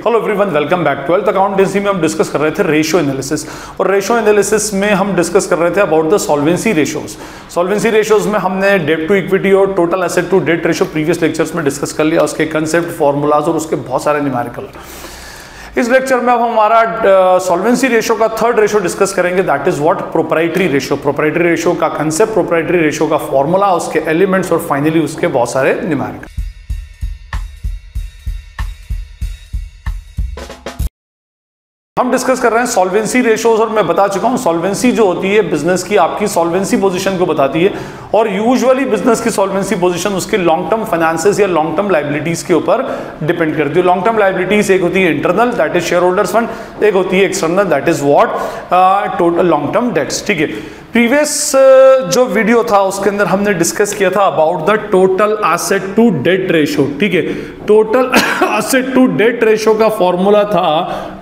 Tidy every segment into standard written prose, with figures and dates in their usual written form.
Hello everyone, welcome back. 12th accountancy में हम discuss कर रहे थे रेशियो एनालिसिस, और रेशियो एनालिसिस में हम डिस्कस कर रहे थे about the solvency ratios. Solvency ratios में हमने डेट टू इक्विटी और total asset to debt ratio previous lectures में डिस्कस कर लिया, उसके कंसेप्ट, फॉर्मूलाज और उसके बहुत सारे न्यूमेरिकल। इस लेक्चर में अब हमारा सॉल्वेंसी रेशियो का थर्ड रेशियो डिस्कस करेंगे, that is what, proprietary ratio. Proprietary ratio का कंसेप्ट, प्रोप्राइटरी रेशियो का फॉर्मूला, उसके एलिमेंट्स और फाइनली उसके बहुत सारे न्यूमेरिकल। हम डिस्कस कर रहे हैं सॉल्वेंसी रेशियोज, और मैं बता चुका हूं सॉल्वेंसी जो होती है बिजनेस की आपकी सॉल्वेंसी पोजीशन को बताती है, और यूजुअली बिजनेस की सॉल्वेंसी पोजीशन उसके लॉन्ग टर्म फाइनेंसेस या लॉन्ग टर्म लायबिलिटीज के ऊपर डिपेंड करती है। लॉन्ग टर्म लायबिलिटीज एक होती है internal, that is share holders fund, एक होती है external, that is what, total long term dates. ठीक है, प्रीवियस जो वीडियो था उसके अंदर हमने डिस्कस किया था about the total asset to debt ratio. ठीक है, total asset to debt ratio का फॉर्मूला था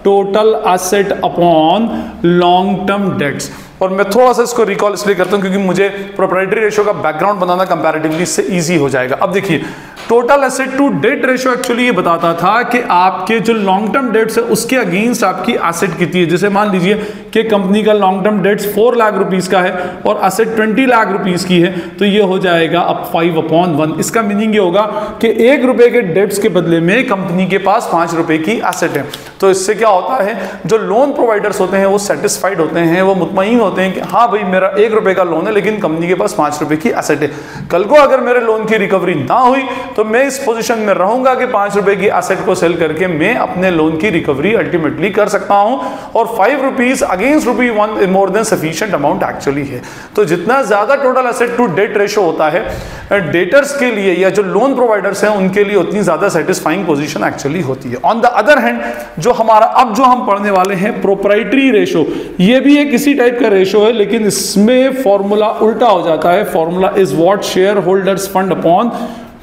total asset upon long term debts. और मैं थोड़ा सा इसको रिकॉल इसलिए करता हूं क्योंकि मुझे प्रोप्राइटरी रेशियो का बैकग्राउंड बनाना कंपैरेटिवली इससे इजी हो जाएगा। अब देखिए, total asset to debt ratio actually ये बताता था कि आपके जो लॉन्ग टर्म डेट्स है उसके अगेंस्ट आपकी एसेट कितनी है। जैसे मान लीजिए कि कंपनी का long term dates 4 lakh rupees का है और एसेट 20 लाख रुपीस की है, तो ये हो जाएगा अब 5/1। इसका मीनिंग ये होगा कि 1 रुपए के डेट्स के बदले में कंपनी के पास 5 रुपए की एसेट है। तो इससे क्या होता है, जो लोन प्रोवाइडर्स होते हैं वो सेटिस्फाइड होते हैं, वो मुतमईन होते हैं कि हाँ भाई मेरा 1 रुपए का लोन है लेकिन कंपनी के पास 5 रुपए की एसेट है। कल को अगर मेरे लोन की रिकवरी ना हुई तो मैं इस पोजीशन में रहूंगा कि 5 रुपए की एसेट को सेल करके मैं अपने लोन की रिकवरी अल्टीमेटली कर सकता हूं, और 5 rupees against ₹1 more than sufficient amount actually है। तो जितना ज्यादा total asset to debt ratio होता है डेटर्स के लिए या जो लोन प्रोवाइडर्स हैं उनके लिए उतनी ज्यादा सेटिस्फाइंग पोजीशन एक्चुअली होती है। ऑन द अदर हैंड जो हमारा अब जो हम पढ़ने वाले हैं प्रोप्राइटरी रेशियो, ये भी एक इसी टाइप का रेशियो है लेकिन इसमें फॉर्मूला उल्टा हो जाता है। Formula is what, share holders fund upon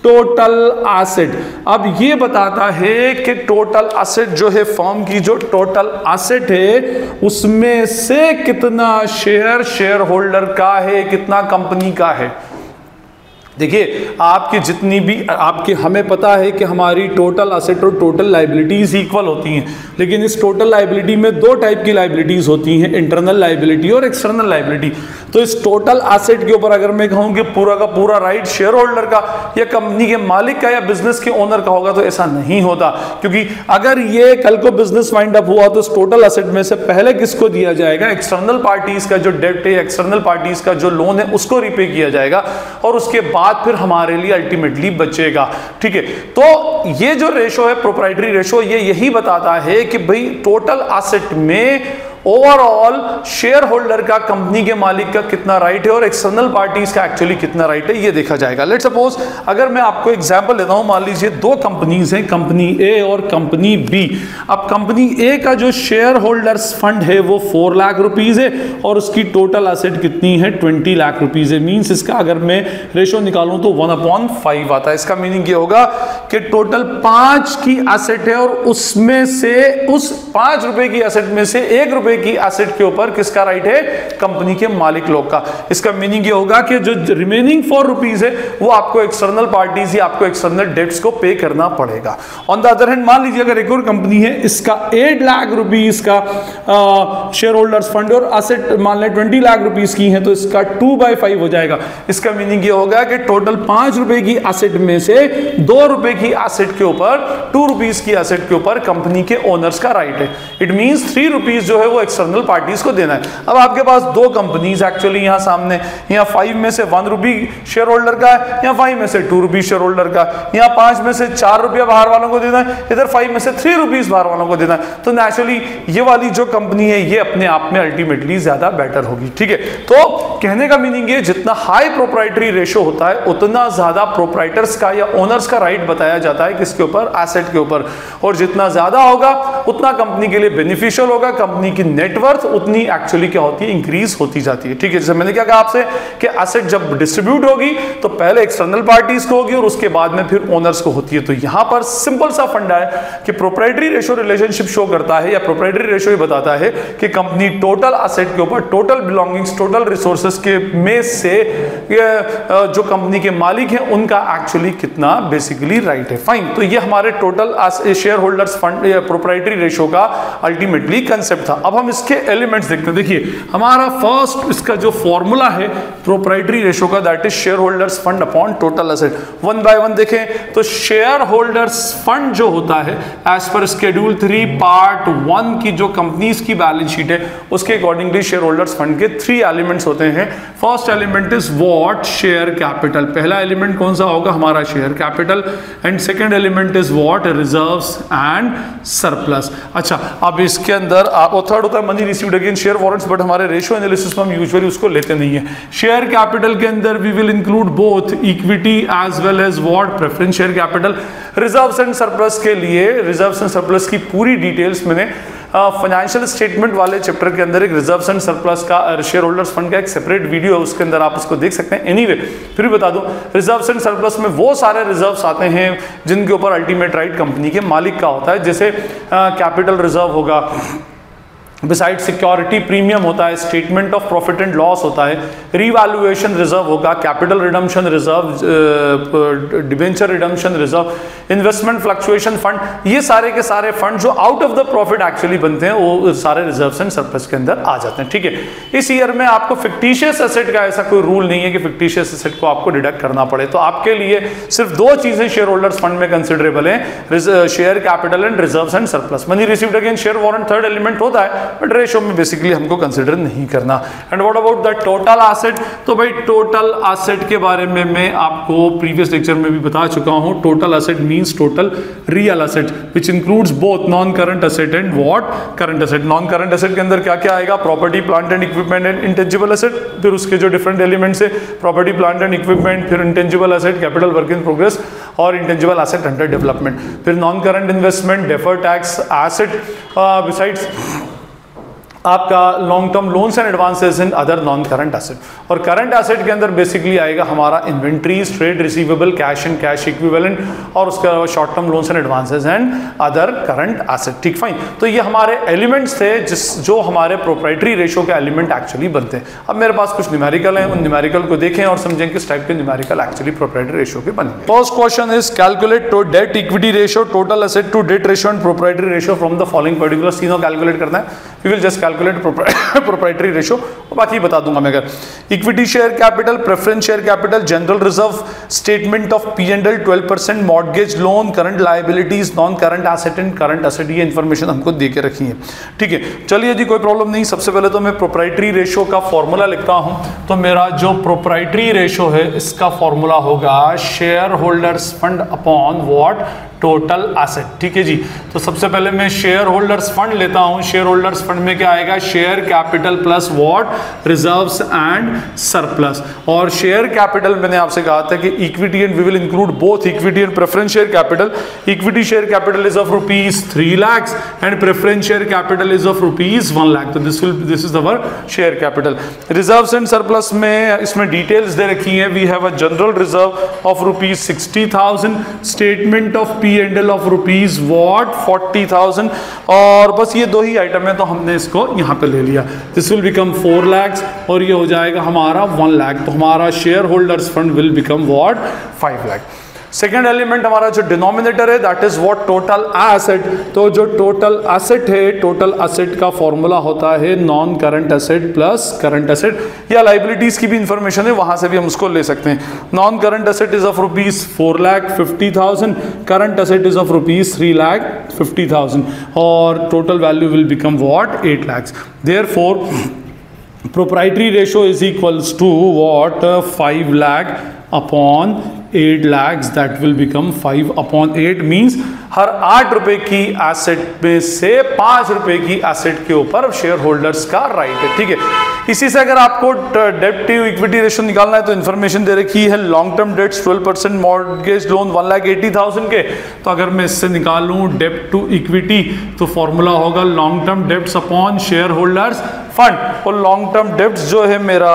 total asset. अब ये बताता है कि टोटल एसेट जो है फर्म की, जो टोटल एसेट है उसमें से कितना शेयर होल्डर का है, कितना कंपनी का है। देखिए, आपकी जितनी भी आपकी, हमें पता है कि हमारी टोटल एसेट और टोटल लायबिलिटीज इक्वल होती हैं, लेकिन इस टोटल लायबिलिटी में 2 टाइप की लायबिलिटीज होती हैं, इंटरनल लायबिलिटी और एक्सटर्नल लायबिलिटी। तो इस टोटल एसेट के ऊपर अगर मैं कहूं कि पूरा का पूरा राइट शेयर होल्डर का या कंपनी के मालिक का या बिजनेस के ओनर का होगा, तो ऐसा नहीं होता, क्योंकि अगर ये कल को बिजनेस वाइंड अप हुआ तो इस टोटल एसेट में से पहले किसको दिया जाएगा, एक्सटर्नल पार्टीज का जो डेट है, एक्सटर्नल पार्टीज का जो लोन है उसको रिपे किया जाएगा, और उसके बाद फिर हमारे लिए अल्टीमेटली बचेगा। ठीक है, तो ये जो रेशो है प्रोप्राइटरी रेशो, ये यही बताता है कि भाई टोटल एसेट में ओवरऑल शेयर होल्डर का, कंपनी के मालिक का कितना राइट है और एक्सटर्नल पार्टीज का एक्चुअली कितना राइट है, ये देखा जाएगा। लेट्स सपोज अगर मैं आपको एग्जांपल देता हूं, मान लीजिए 2 कंपनीज हैं, कंपनी ए और कंपनी बी। अब कंपनी ए का जो शेयर होल्डर्स फंड है वो 4 लाख रुपीज है और उसकी टोटल एसेट कितनी है, 20 लाख रुपीज है। मींस इसका अगर मैं रेशो निकालूं तो 1/5 आता है। इसका मीनिंग ये होगा कि टोटल 5 की एसेट है और उसमें से, उस 5 रुपए की एसेट में से 1 रुपए की एसेट के ऊपर किसका राइट है, कंपनी के मालिक लोग का। इसका मीनिंग ये होगा कि जो रिमेनिंग 4 रुपीज है वो आपको एक्सटर्नल पार्टीज या आपको एक्सटर्नल डेट्स को पे करना पड़ेगा। ऑन द अदर हैंड मान लीजिए अगर एक और कंपनी है, इसका 8 लाख रुपीज का शेयर होल्डर्स फंड और एसेट मान लें 20 लाख रुपीज की है, तो इसका 2/5 हो जाएगा। इसका मीनिंग ये होगा कि टोटल 5 रुपए की एसेट में से 2 रुपए की एसेट के ऊपर, 2 रुपीज की एसेट के ऊपर कंपनी के ओनर्स का राइट है। इट मींस 3 रुपीज जो है वो एक्सटर्नल पार्टीज को देना है। अब आपके पास 2 कंपनीज एक्चुअली यहां सामने, यहां 5 में से 1 रुपी शेयर होल्डर का है, यहां 5 में से 2 रुपी शेयर होल्डर का, यहां 5 में से 4 रुपया बाहर वालों को देना है, इधर 5 में से 3 रुपीज बाहर वालों को देना है। तो नेचुरली ये वाली जो कंपनी है ये अपने आप में अल्टीमेटली ज्यादा बेटर होगी। ठीक है, तो कहने का मीनिंग ये, जितना हाई प्रोप्राइटरी रेशो होता है उतना ज्यादा प्रोप्राइटर्स का या ओनर्स का राइट बताया जाता है किसके ऊपर, एसेट के ऊपर, और जितना ज्यादा होगा उतना कंपनी के लिए बेनिफिशियल होगा, कंपनी की नेटवर्थ उतनी एक्चुअली क्या होती है, इंक्रीज होती जाती है। ठीक है, जैसे मैंने क्या कहा आपसे कि एसेट जब डिस्ट्रीब्यूट होगी तो पहले एक्सटर्नल पार्टीज को होगी और उसके बाद में फिर ओनर्स को होती है। तो यहां पर सिंपल सा फंडा है कि प्रोप्राइटरी रेशो रिलेशनशिप शो करता है या प्रोप्राइटरी रेशो ये बताता है कि कंपनी टोटल एसेट के ऊपर टोटल बिलोंगिंग्स टोटल रिसोर्सेज के में से जो कंपनी के मालिक हैं उनका एक्चुअली कितना बेसिकली राइट है। फाइन, तो ये हमारे टोटल शेयर होल्डर्स फंड या प्रोप्राइटरी रेशो का अल्टीमेटली कंसेप्ट था। अब हम इसके एलिमेंट्स देखते हैं। देखिए हमारा फर्स्ट इसका जो फॉर्मूला है प्रोप्राइटरी रेशो का, that is share holders fund upon total asset. One by one देखें तो शेयर होल्डर्स फंड जो होता है एज पर शेड्यूल 3 पार्ट 1 की जो कंपनीज की बैलेंस शीट है उसके अकॉर्डिंगली शेयर होल्डर्स फंड के 3 एलिमेंट्स होते हैं। First element is what, share capital. पहला एलिमेंट कौन सा होगा, हमारा share capital. And second element is what, reserves and surplus. अच्छा, अब इसके अंदर थर्ड होता है money received against share warrants, but हमारे रेशियो एनालिसिस में हम यूजुअली उसको लेते नहीं है। शेयर कैपिटल के अंदर we will include both equity as well as what, preference share capital. Reserves and surplus के लिए रिजर्व्स एंड सरप्लस की पूरी डिटेल्स मैंने फाइनेंशियल स्टेटमेंट वाले चैप्टर के अंदर एक रिजर्व्स एंड सरप्लस का शेयर होल्डर्स फंड का एक सेपरेट वीडियो है, उसके अंदर आप उसको देख सकते हैं। एनीवे फिर भी बता दूं, रिजर्व्स एंड सरप्लस में वो सारे रिजर्व्स आते हैं जिनके ऊपर अल्टीमेट राइट कंपनी के मालिक का होता है, जैसे कैपिटल रिजर्व होगा, बिसाइड सिक्योरिटी प्रीमियम होता है, statement of profit and loss होता है, रीवैल्यूएशन रिजर्व होगा, capital redemption reserve, debenture redemption reserve, investment fluctuation fund. ये सारे के सारे फंड जो out of the profit actually बनते हैं वो सारे रिजर्व्स एंड सरप्लस के अंदर आ जाते हैं। ठीक है, इस ईयर में आपको फिक्टिशियस एसेट का ऐसा कोई रूल नहीं है कि फिक्टिशियस एसेट को आपको डिडक्ट करना पड़े, तो आपके लिए सिर्फ 2 चीजें शेयर होल्डर्स फंड में कंसिडरेबल है, share capital and reserves and surplus. Money received against share warrant third element होता है, बट रेशो में बेसिकली हमको कंसीडर नहीं करना। And what about the total asset, तो भाई टोटल एसेट के बारे में मैं आपको प्रीवियस लेक्चर में भी बता चुका हूं। Total asset means total real asset which includes both non current asset and what, current asset. Non current asset के अंदर क्या क्या आएगा, property plant and equipment and intangible asset, फिर उसके जो डिफरेंट एलिमेंट्स है प्रॉपर्टी प्लांट एंड इक्विपमेंट, फिर intangible asset, capital work in progress और इंटेंजिबल एसेट अंडर डेवलपमेंट, फिर non current investment, deferred tax asset, besides आपका long term loans and advances in other non current asset. और current asset के अंदर basically आएगा हमारा inventories, trade receivable, cash and cash equivalent और उसके अलावा short term loans and advances and other current asset. ठीक, फाइन। तो ये हमारे एलिमेंट्स थे जो हमारे प्रोप्राइटरी रेशो के एलिमेंट एक्चुअली बनते हैं। अब मेरे पास कुछ न्यूमेरिकल हैं, उन न्यूमेरिकल को देखें और समझें किस टाइप के न्यूमेरिकल एक्चुअली प्रोप्राइटरी रेशो के बनेंगे। First question is calculate to debt equity ratio, total asset to debt ratio and proprietary ratio from the following particulars. तीनों कैलकुलेट करना है। We will just calculate proprietary ratio, बाकी बता दूंगा मैं। अगर equity share capital, preference share capital, general reserve, statement of P&L 12%, mortgage loan, current liabilities, non current asset and current asset, ये information हमको दे के रखी है। ठीक है, चलिए जी, कोई प्रॉब्लम नहीं। सबसे पहले तो मैं प्रोप्राइटरी रेशो का फॉर्मूला लिखता हूं। तो मेरा जो प्रोप्राइटरी रेशो है इसका फॉर्मूला होगा share holders fund upon what, total asset. ठीक है जी, तो सबसे पहले मैं शेयर होल्डर्स फंड लेता हूं। शेयर होल्डर्स फंड में क्या आएगा, share capital plus what, reserves and surplus. और शेयर कैपिटल मैंने आपसे कहा था कि equity and we will include both equity and preference share capital. Equity share capital is of rupees 3 lakh and preference share capital is of rupees 1 lakh. तो this is our share capital. Reserves and surplus में इसमें details दे रखी है। We have a general reserve of rupees 60,000, statement of P&L of rupees what 40,000, और बस ये 2 ही item है तो हमने इसको यहाँ पे ले लिया। दिस विल बिकम 4 लाख और ये हो जाएगा हमारा 1 लाख। तो हमारा share holders fund will become what, 5 lakh. Second element हमारा जो डिनोमिनेटर है that is what, total asset. तो जो टोटल एसेट है, टोटल एसेट का फॉर्मूला होता है non current asset plus current asset, या लाइबिलिटीज की भी इंफॉर्मेशन है वहां से भी हम उसको ले सकते हैं। Non current asset is of rupees 4,50,000, current asset is of rupees 3,50,000 और total value will become what, 8 lakh. Therefore proprietary ratio is equals to what, 5 lakh upon 8 lakhs, that will become 5/8 means हर 8 रुपए की एसेट में से 5 रुपए की asset के ऊपर share holders का राइट है, ठीक है। इसी से अगर आपको डेट टू इक्विटी रेशियो निकालना है तो इन्फॉर्मेशन दे रखी है long term dates 12% mortgage loan 1,80,000 के, तो अगर मैं इससे निकालूं डेट टू इक्विटी तो फॉर्मूला होगा long term dates upon share holders fund, और लॉन्ग टर्म डेट्स जो है मेरा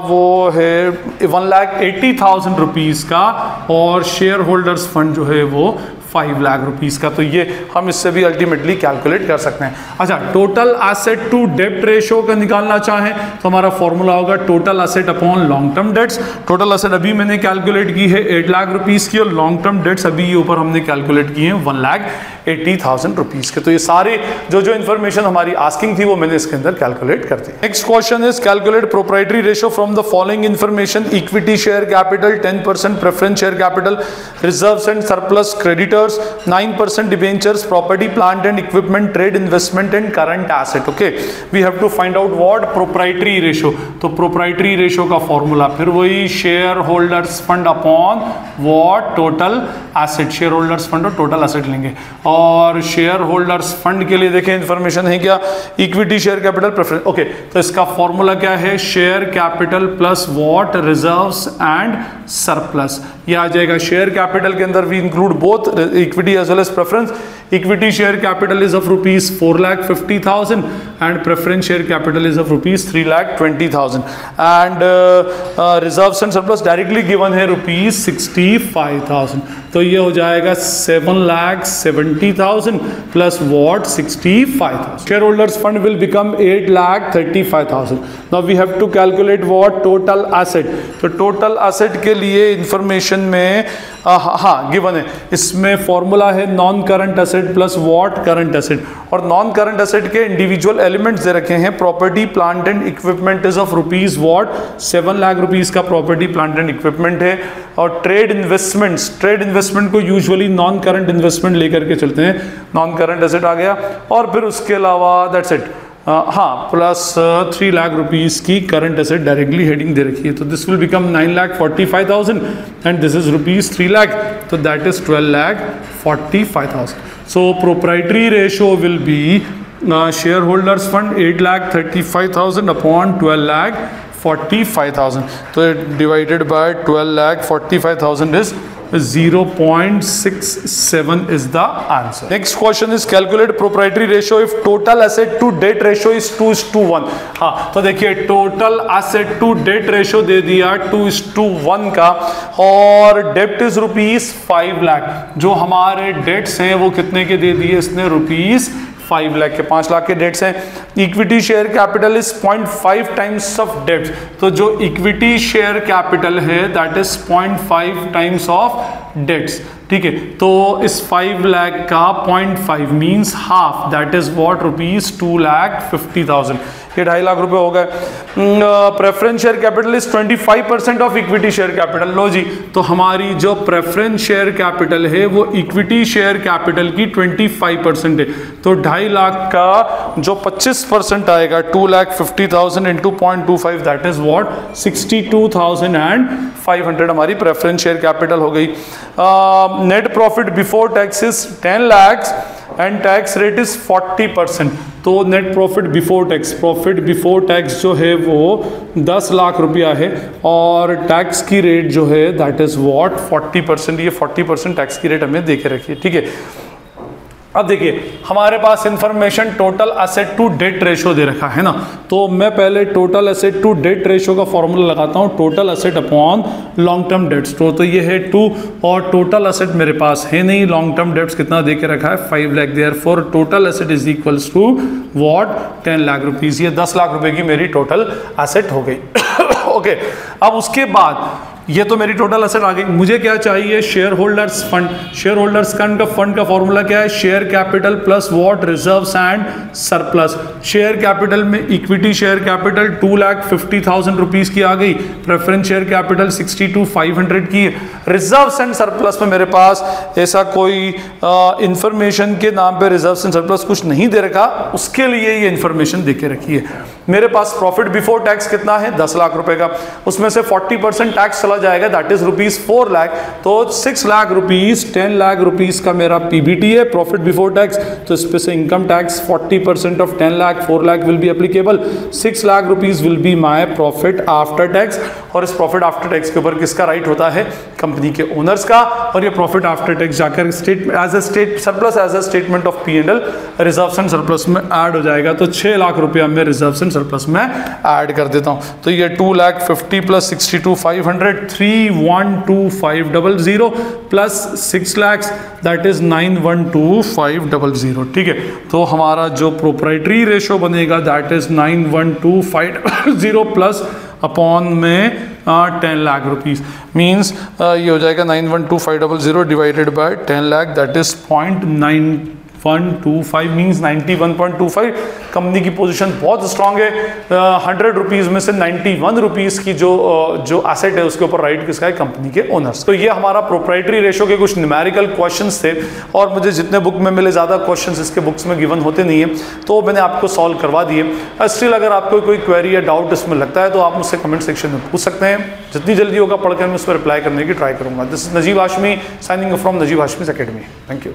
वो है 1,80,000 रुपीज का और शेयर होल्डर्स फंड जो है वो 5 लाख रुपीस का। तो ये हम इससे भी अल्टीमेटली कैलकुलेट कर सकते हैं। अच्छा, टोटल एसेट टू डेब्ट रेशियो का निकालना चाहें तो हमारा फॉर्मूला होगा total asset upon long term dates. Total asset अभी मैंने कैलकुलेट की है 8 लाख रुपीस की और लॉन्ग टर्म डेट्स अभी ये ऊपर हमने कैलकुलेट की है 1,80,000 रुपीस के। तो ये सारे जो इंफॉर्मेशन हमारी आस्किंग थी वो मैंने इसके अंदर कैलकुलेट कर दी। Next question is calculate proprietary ratio from the following information: equity share capital 10%, preference share capital, reserves and surplus, creditors 9%, debentures, property plant and equipment, trade investment and current asset. Okay, we have to find out what proprietary ratio. तो proprietary ratio का formula फिर वही share holders fund upon what total asset, share holders fund और total asset लेंगे। और share holders fund के लिए देखें इंफॉर्मेशन है क्या, equity share capital preference. Okay, तो इसका फॉर्मूला क्या है, share capital plus what reserves and surplus. ये आ जाएगा शेयर कैपिटल के अंदर we include both equity as well as preference. Equity share capital is of rupees 4,50,000 and preference share capital is of rupees 3,20,000 and reserves and surplus directly given है rupees 65,000। तो ये हो जाएगा 7,70,000 plus what 65,000। Share holders fund will become 8,35,000। Now we have to calculate what total asset. तो total asset के लिए information में हाँ गिवन है, इसमें फॉर्मूला है non current asset plus what current asset, और नॉन करंट एसेट के इंडिविजुअल एलिमेंट्स दे रखे हैं। Property plant and equipment is of rupees what 7 lakh rupees का प्रॉपर्टी प्लांट एंड इक्विपमेंट है। और ट्रेड इन्वेस्टमेंट्स, ट्रेड इन्वेस्टमेंट को usually non current investment लेकर के चलते हैं, नॉन करंट एसेट आ गया। और फिर उसके अलावा दैट्स इट, हाँ प्लस 3 लाख रुपीस की करंट एसेट डायरेक्टली हेडिंग दे रखी है। तो this will become 9,45,000 and this is rupees 3 lakh, तो that is 12,45,000। So proprietary ratio will be share holders fund 8,35,000 upon 12,45,000। तो divided by 12,45,000 is 0.67 is the answer. Next question is calculate proprietary ratio if total asset to debt ratio is 2:1. हाँ, तो देखिए total asset to debt ratio दे दिया 2:1 का, और डेप्ट is rupees 5 lakh. जो हमारे dates हैं वो कितने के दे दिए इसने, रुपीज 5 लाख के, 5 लाख के डेट्स हैं। Equity share capital is 0.5 times of debts. तो जो इक्विटी शेयर कैपिटल है that is 0.5 times of debts, ठीक है। तो इस 5 लाख का 0.5 means half, that is what rupees 2,50,000। ये 2.5 लाख रुपए हो गए। Preference share capital is 25% of equity share capital. लो जी, तो हमारी जो प्रेफरेंस शेयर कैपिटल है वो इक्विटी शेयर कैपिटल की 25% है। तो 2.5 लाख का जो 25% आएगा 2,50,000 इंटू 0.25 दैट इज व्हाट 62,500 हमारी प्रेफरेंस शेयर कैपिटल हो गई। Net profit before tax is 10 lakh and tax rate is 40%। तो नेट प्रॉफिट बिफोर टैक्स जो है वो 10 लाख रुपया है और टैक्स की रेट जो है दैट इज व्हाट 40%। ये 40% टैक्स की रेट हमें दे के रखिए, ठीक है। अब देखिए हमारे पास information total asset to debt ratio दे रखा है ना, तो मैं पहले total asset to debt ratio का फॉर्मूला लगाता हूँ, total asset upon long term debts. तो ये है 2 और टोटल एसेट मेरे पास है नहीं, लॉन्ग टर्म डेट्स कितना दे के रखा है 5 lakh, therefore total asset is equals to what 10 lakh rupees. ये 10 लाख रुपए की मेरी टोटल एसेट हो गई। ओके, अब उसके बाद ये तो मेरी टोटल एसेट आ गई, मुझे क्या चाहिए share holders fund. Share holders fund का फॉर्मूला क्या है, share capital plus what reserves and surplus. Share capital में इक्विटी शेयर कैपिटल 2,50,000 रुपीज की आ गई, प्रेफरेंस शेयर कैपिटल 62,500 की, रिजर्व्स एंड सरप्लस में मेरे पास ऐसा कोई इंफॉर्मेशन के नाम पे रिजर्व्स एंड सरप्लस कुछ नहीं दे रखा, उसके लिए ये इंफॉर्मेशन दे के रखी है। मेरे पास प्रॉफिट बिफोर टैक्स कितना है 10 लाख रुपए का, उसमें से 40% टैक्स चला जाएगा, दैट इज रुपीज 4 लाख, तो 6 लाख रुपीज 10 लाख रुपीज का मेरा पीबीटी है प्रॉफिट बिफोर टैक्स। तो इस पे से income tax 40% of 10 lakh 4 lakh will be applicable, 6 lakh rupees will be my profit after tax. और इस प्रॉफिट आफ्टर टैक्स के ऊपर किसका राइट होता है, कंपनी के ओनर्स का। और ये प्रॉफिट आफ्टर टैक्स जाकर surplus as a statement of P&L reserves and surplus में ऐड हो जाएगा। तो 6 लाख रुपया मैं रिजर्व्स एंड सरप्लस में ऐड कर देता हूं। तो ये 2,50,000 plus 62,500 3,12,500 plus 6 lakh that is 9,12,500। ठीक है, तो हमारा जो प्रोप्राइटरी रेशो बनेगा दैट इज 9,12,500 प्लस अपॉन में 10 लाख रुपीज, मीन्स ये हो जाएगा 9,12,500 divided bye 10 lakh that is 0.9125 means 91.25। Company की पोजीशन बहुत स्ट्रांग है। 100 रुपीज में से 91 रुपीज की जो एसेट है उसके ऊपर राइट किसका है, कंपनी के ओनर्स। तो ये हमारा प्रोप्राइटरी रेशो के कुछ न्यूमेरिकल क्वेश्चंस थे, और मुझे जितने बुक में मिले ज़्यादा क्वेश्चंस इसके बुक्स में गिवन होते नहीं है, तो मैंने आपको सॉल्व करवा दिए। स्टिल अगर आपको कोई क्वेरी या डाउट इसमें लगता है तो आप मुझसे कमेंट सेक्शन में पूछ सकते हैं, जितनी जल्दी होगा पढ़कर मैं उस पर रिप्लाई करने की ट्राई करूंगा। This is Najeeb Hashmi signing from Najeeb Hashmi's academy. Thank you.